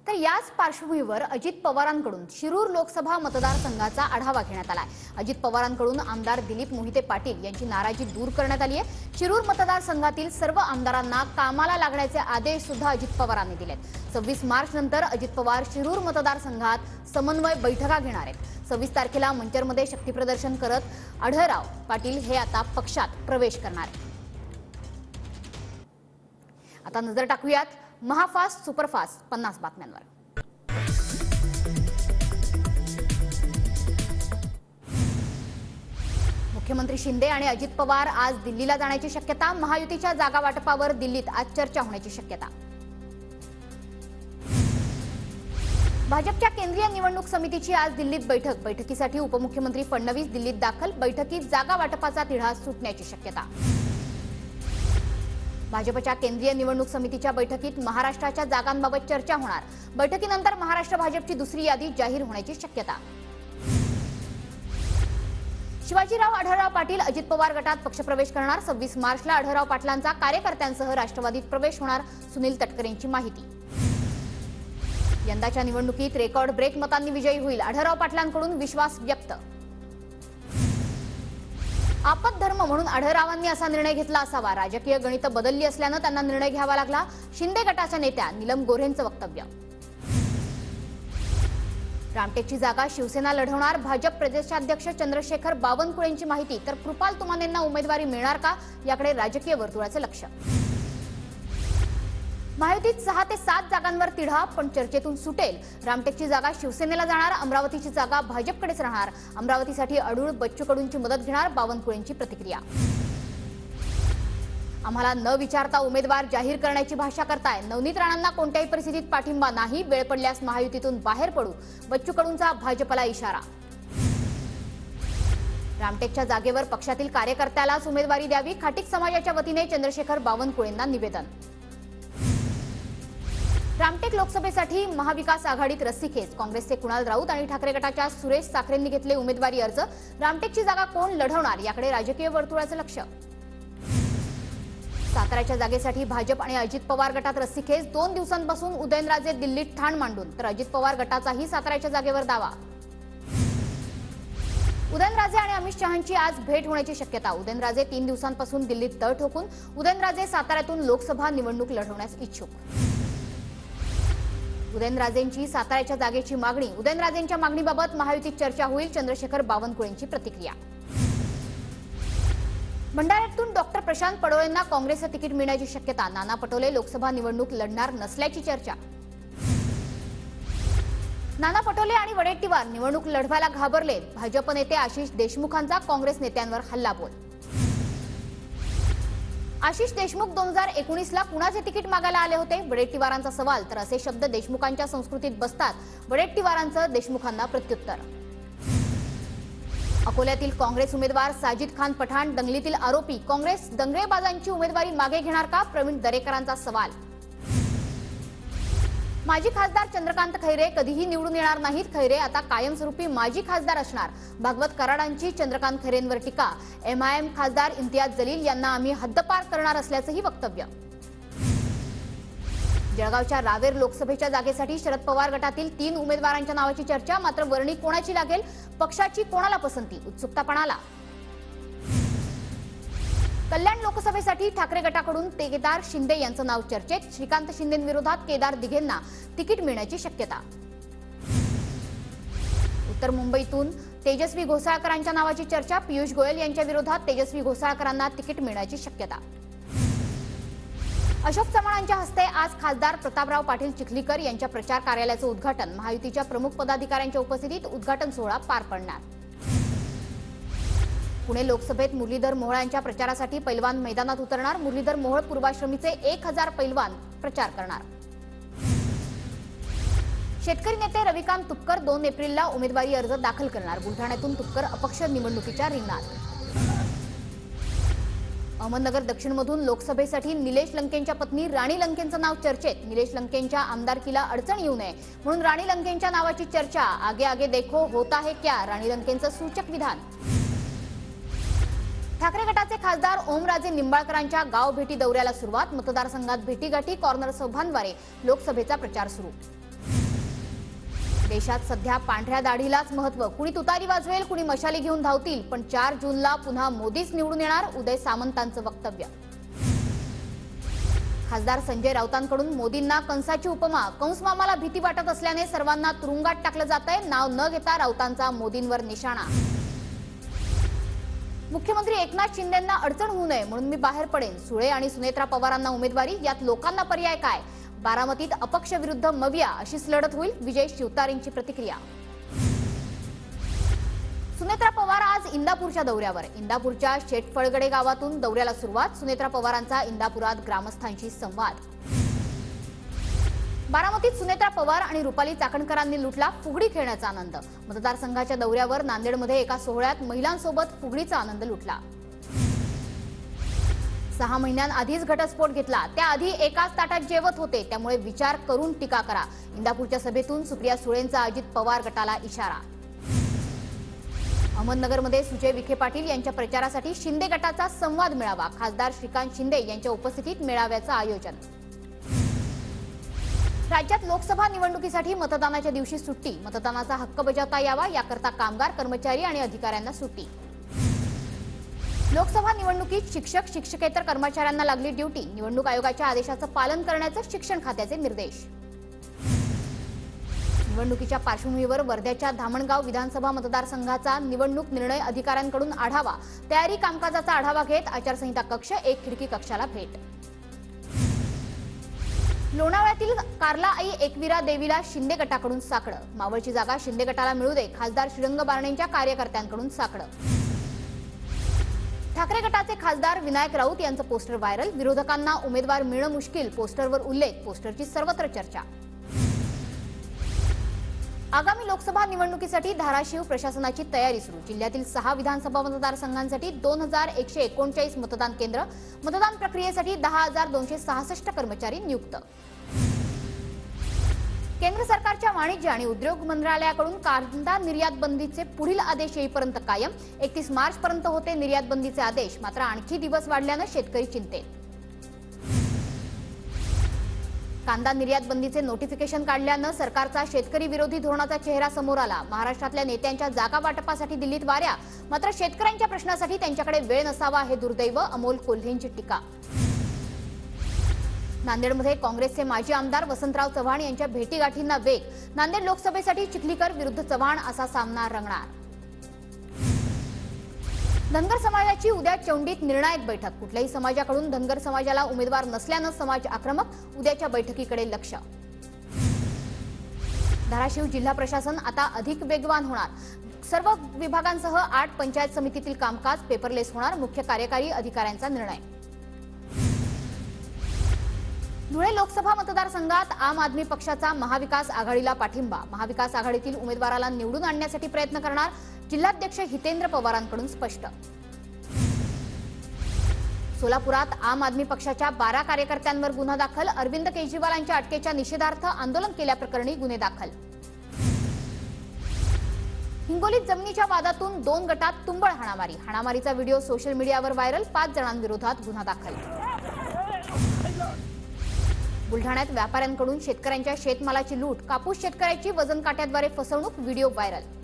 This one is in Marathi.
तर याच पार्श्वभूमीवर अजित पवारांकडून शिरूर लोकसभा मतदारसंघाचा आढावा घेण्यात आलाय। अजित पवारांकडून आमदार दिलीप मोहिते पाटील यांची नाराजी दूर करण्यात आली आहे। शिरूर मतदारसंघातील सर्व आमदारांना कामाला लागण्याचे आदेश सुद्धा अजित पवारांनी दिलेत। 26 मार्च नंतर अजित पवार शिरूर मतदारसंघात समन्वय बैठका घेणार आहेत। 26 तारखेला मंचरमध्ये शक्तीप्रदर्शन करत आढळराव पाटील हे आता पक्षात प्रवेश करणार आहेत। आता नजर टाकूयात महाफास्ट सुपरफास्ट 50 बातम्यांवर। मुख्यमंत्री शिंदे आणि अजित पवार आज दिल्लीला जाण्याची शक्यता। महायुतीच्या जागा वाटपावर दिल्लीत आज चर्चा होण्याची शक्यता। भाजपच्या केंद्रीय निवडणूक समितीची आज दिल्लीत बैठक। बैठकीसाठी उपमुख्यमंत्री फडणवीस दिल्लीत दाखल। बैठकीत जागा वाटपाचा तिढा सुटण्याची शक्यता। भाजपच्या केंद्रीय निवडणूक समितीच्या बैठकीत महाराष्ट्राच्या जागांबाबत चर्चा होणार। बैठकीनंतर महाराष्ट्र भाजपची दुसरी यादी जाहीर होण्याची शक्यता। शिवाजीराव आढळराव पाटील अजित पवार गटात पक्षप्रवेश करणार। 26 मार्चला आढळराव पाटलांचा कार्यकर्त्यांसह राष्ट्रवादीत प्रवेश होणार। सुनील तटकरेंची माहिती। यंदाच्या निवडणुकीत रेकॉर्ड ब्रेक मतांनी विजयी होईल, आढळराव पाटलांकडून विश्वास व्यक्त। आपतधर्म म्हणून आढळरावांनी असा निर्णय घेतला असावा। राजकीय गणित बदलली असल्याने त्यांना निर्णय घ्यावा लागला। शिंदे गटाच्या नेत्या नीलम गोऱ्हेंचं वक्तव्य। रामटेकची जागा शिवसेना लढवणार। भाजप प्रदेशाध्यक्ष चंद्रशेखर बावनकुळेंची माहिती। तर कृपाल तुमानेंना उमेदवारी मिळणार का, याकडे राजकीय वर्तुळाचे लक्ष। महायुतीत 6 ते 7 जागांवर तिढा, पण चर्चेतून सुटेल। रामटेकची जागा शिवसेनेला जाणार। अमरावतीची जागा भाजपकडेच राहणार। अमरावतीसाठी अडूळ बच्चू कडूंची मदत घेणार, बावनकुळेंची प्रतिक्रिया। आम्हाला न विचारता उमेदवार जाहीर करण्याची भाषा करताय। नवनीत राणांना कोणत्याही परिस्थितीत पाठिंबा नाही। वेळ पडल्यास महायुतीतून बाहेर पडू, बच्चू कडूंचा भाजपला इशारा। रामटेकच्या जागेवर पक्षातील कार्यकर्त्यालाच उमेदवारी द्यावी, खाटीक समाजाच्या वतीने चंद्रशेखर बावनकुळेंना निवेदन। रामटेक लोकसभेसाठी महाविकास आघाडीत रस्सीखेच। काँग्रेसचे कुणाल राऊत आणि ठाकरे गटाच्या सुरेश साखरेंनी घेतले उमेदवारी अर्ज। रामटेकची जागा कोण लढवणार, याकडे राजकीय वर्तुळाचे लक्ष। साताऱ्याच्या जागेसाठी भाजप आणि अजित पवार गटात रस्सीखेच। 2 दिवसांपासून उदयनराजे दिल्लीत ठाण मांडून, तर अजित पवार गटाचाही साताऱ्याच्या जागेवर दावा। उदयनराजे आणि अमित शहांची आज भेट होण्याची शक्यता। उदयनराजे 3 दिवसांपासून दिल्लीत तळ ठोकून। उदयनराजे साताऱ्यातून लोकसभा निवडणूक लढवण्यास इच्छुक। उदयनराजेंची साताऱ्याच्या जागेची मागणी। उदयनराजेंच्या मागणीबाबत महायुतीत चर्चा होईल, चंद्रशेखर बावनकुळेंची प्रतिक्रिया। भंडाऱ्यातून डॉक्टर प्रशांत पडोळेंना काँग्रेसचं तिकीट मिळण्याची शक्यता। नाना पटोले लोकसभा निवडणूक लढणार नसल्याची चर्चा। नाना पटोले आणि वडेट्टीवार निवडणूक लढवायला घाबरले। भाजप नेते आशिष देशमुखांचा काँग्रेस नेत्यांवर हल्लाबोल। आशिष देशमुख 2019ला कुणाचे तिकीट मागायला आले होते, वडेट्टीवारांचा सवाल। तर असे शब्द देशमुखांच्या संस्कृतीत बसतात, वडेट्टीवारांचं देशमुखांना प्रत्युत्तर। अकोल्यातील काँग्रेस उमेदवार साजिद खान पठाण दंगलीतील आरोपी। काँग्रेस दंगेबाजांची उमेदवारी मागे घेणार का, प्रवीण दरेकरांचा सवाल। माजी खासदार चंद्रकांत खैरे कधीही निवडून येणार नाहीत। खैरे आता कायमस्वरूपी माजी खासदार असणार। भागवत कराडांची चंद्रकांत खैरेंवर टीका। MIM खासदार इम्तियाज जलील यांना आम्ही हद्दपार करणार असल्याचंही वक्तव्य। जळगावच्या रावेर लोकसभेच्या जागेसाठी शरद पवार गटातील 3 उमेदवारांच्या नावाची चर्चा। मात्र वर्णी कोणाची लागेल, पक्षाची कोणाला पसंती, उत्सुकता पणाला। कल्याण लोकसभेसाठी ठाकरे गटाकडून केदार शिंदे यांचं नाव चर्चेत। श्रीकांत शिंदेंविरोधात केदार दिघेंना तिकीट मिळण्याची शक्यता। उत्तर मुंबईतून तेजस्वी घोसाळकरांच्या नावाची चर्चा। पियुष गोयल यांच्या विरोधात तेजस्वी घोसाळकरांना तिकीट मिळण्याची शक्यता। अशोक चव्हाणांच्या हस्ते आज खासदार प्रतापराव पाटील चिखलीकर यांच्या प्रचार कार्यालयाचं उद्घाटन। महायुतीच्या प्रमुख पदाधिकाऱ्यांच्या उपस्थितीत उद्घाटन सोहळा पार पडणार। पुणे लोकसभेत मुरलीधर मोहोळ यांच्या प्रचारासाठी पैलवान मैदानात उतरणार। मुरलीधर मोहोळ पूर्वाश्रमीचे 1000 पैलवान प्रचार करणार। शेतकरी नेते रविकांत तुपकर 2 एप्रिलला उमेदवारी अर्ज दाखल करणार। बुलढाण्यातून तुपकर अपक्ष निवडणुकीच्या रिंगणात। अहमदनगर दक्षिणमधून लोकसभेसाठी निलेश लंकेंच्या पत्नी राणी लंकेंचं नाव चर्चेत। निलेश लंकेंच्या आमदारकीला अडचण येऊ नये म्हणून राणी लंकेंच्या नावाची चर्चा। आगे आगे देखो होता है क्या, राणी लंकेंचं सूचक विधान। ठाकरे गटाचे खासदार ओमराजे निंबाळकरांच्या गाव भेटी दौऱ्याला सुरुवात। मतदारसंघात भेटीगाठी, कॉर्नर सभांद्वारे लोकसभेचा प्रचार सुरू। देशात सध्या पांढऱ्या दाढीलाच महत्व. कुणी तुतारी वाजवेल, कुणी मशाली घेऊन धावतील, पण 4 जूनला पुन्हा मोदीच निवडून येणार, उदय सामंतांचं वक्तव्य. खासदार संजय राऊतांकडून मोदींना कंसाची उपमा. कंस मामाला भीती वाटत असल्याने सर्वांना तुरुंगात टाकलं जातंय. नाव न घेता राऊतांचा मोदींवर निशाणा. मुख्यमंत्री एकनाथ शिंदेंना अडचण होऊ नये म्हणून मी बाहेर पडेन. सुळे आणि सुनेत्रा पवारांना उमेदवारी, यात लोकांना पर्याय काय? बारामतीत अपक्ष विरुद्ध मविया अशीच लढत होईल, विजय शिवतारेंची प्रतिक्रिया. सुनेत्रा पवार आज इंदापूरच्या दौऱ्यावर. इंदापूरच्या शेटफळगडे गावातून दौऱ्याला सुरुवात. सुनेत्रा पवारांचा इंदापुरात ग्रामस्थांशी संवाद. बारामतीत सुनेत्रा पवार आणि रुपाली चाकणकरांनी लुटला फुगडी खेळण्याचा आनंद. मतदारसंघाच्या दौऱ्यावर नांदेडमध्ये एका सोहळ्यात महिलांसोबत फुगडीचा आनंद लुटला. 6 महिन्यांआधीच घटस्फोट घेतला, त्याआधी एकाच ताटात जेवत होते, त्यामुळे विचार करून टीका करा. इंदापूरच्या सभेतून सुप्रिया सुळेंचा अजित पवार गटाला इशारा. अहमदनगरमध्ये सुजय विखे पाटील यांच्या प्रचारासाठी शिंदे गटाचा संवाद मेळावा. खासदार श्रीकांत शिंदे यांच्या उपस्थितीत मेळाव्याचं आयोजन. राज्यात लोकसभा निवडणुकीसाठी मतदानाच्या दिवशी सुट्टी. मतदानाचा हक्क बजावता यावा याकरता कामगार, कर्मचारी आणि अधिकाऱ्यांना सुट्टी. लोकसभा निवडणुकीत शिक्षक, शिक्षकेतर कर्मचाऱ्यांना लागली ड्युटी. निवडणूक आयोगाच्या आदेशाचं पालन करण्याचे शिक्षण खात्याचे निर्देश. निवडणुकीच्या पार्श्वभूमीवर वर्ध्याच्या धामणगाव विधानसभा मतदारसंघाचा निवडणूक निर्णय अधिकाऱ्यांकडून आढावा. तयारी कामकाजाचा आढावा घेत आचारसंहिता कक्ष, एक खिडकी कक्षाला भेट. लोणावळ्यातील कार्ला आई एकविरा देवीला शिंदे गटाकडून साकडं. मावळची जागा शिंदे गटाला मिळू दे, खासदार श्रीरंग बारणेंच्या कार्यकर्त्यांकडून साकडं. ठाकरे गटाचे खासदार विनायक राऊत यांचं पोस्टर व्हायरल. विरोधकांना उमेदवार मिळणं मुश्किल, पोस्टरवर उल्लेख. पोस्टरची सर्वत्र चर्चा. आगामी लोकसभा निवडणुकीसाठी धाराशिव प्रशासनाची तयारी सुरू. जिल्ह्यातील 6 विधानसभा मतदारसंघांसाठी 2139 मतदान केंद्र. मतदान प्रक्रियेसाठी 10,266 कर्मचारी नियुक्त. केंद्र सरकारच्या वाणिज्य आणि उद्योग मंत्रालयाकडून कांदा निर्यात बंदीचे पुढील आदेश येईपर्यंत कायम. 31 मार्च पर्यंत होते निर्यात बंदीचे आदेश, मात्र आणखी दिवस वाढल्यानं शेतकरी चिंतेत. कांदा निर्यात बंदीचे नोटिफिकेशन काढल्यानं सरकारचा शेतकरी विरोधी धोरणाचा चेहरा समोर आला. महाराष्ट्रातल्या नेत्यांच्या जागा वाटपासाठी दिल्लीत वाऱ्या, मात्र शेतकऱ्यांच्या प्रश्नासाठी त्यांच्याकडे वेळ नसावा हे दुर्दैव. अमोल कोल्हेंची टीका. नांदेडमध्ये काँग्रेसचे माजी आमदार वसंतराव चव्हाण यांच्या भेटीगाठींना वेग. नांदेड लोकसभेसाठी चिखलीकर विरुद्ध चव्हाण असा सामना रंगणार. धनगर समाजाची उद्या चौंडीत निर्णायक बैठक. कुठल्याही समाजाकडून धनगर समाजाला उमेदवार नसल्यानं समाज आक्रमक. उद्याच्या बैठकीकडे लक्ष. धाराशिव जिल्हा प्रशासन आता अधिक वेगवान होणार. सर्व विभागांसह 8 पंचायत समितीतील कामकाज पेपरलेस होणार. मुख्य कार्यकारी अधिकाऱ्यांचा निर्णय. धुळे लोकसभा मतदारसंघात आम आदमी पक्षाचा महाविकास आघाडीला पाठिंबा. महाविकास आघाडीतील उमेदवाराला निवडून आणण्यासाठी प्रयत्न करणार. जिल्हाध्यक्ष हितेंद्र पवारांकडून स्पष्ट. सोलापुरात आम आदमी पक्षाच्या 12 कार्यकर्त्यांवर गुन्हा दाखल. अरविंद केजरीवालांच्या अटकेच्या निषेधार्थ आंदोलन केल्याप्रकरणी गुन्हे दाखल. हिंगोलीत जमिनीच्या वादातून 2 गटात तुंबळ हाणामारी. हाणामारीचा व्हिडिओ सोशल मीडियावर व्हायरल. 5 जणांविरोधात गुन्हा दाखल. बुलढाण्यात व्यापाऱ्यांकडून शेतकऱ्यांच्या शेतमालाची लूट. कापूस शेतकऱ्याची वजन काट्याद्वारे फसवणूक. Video viral.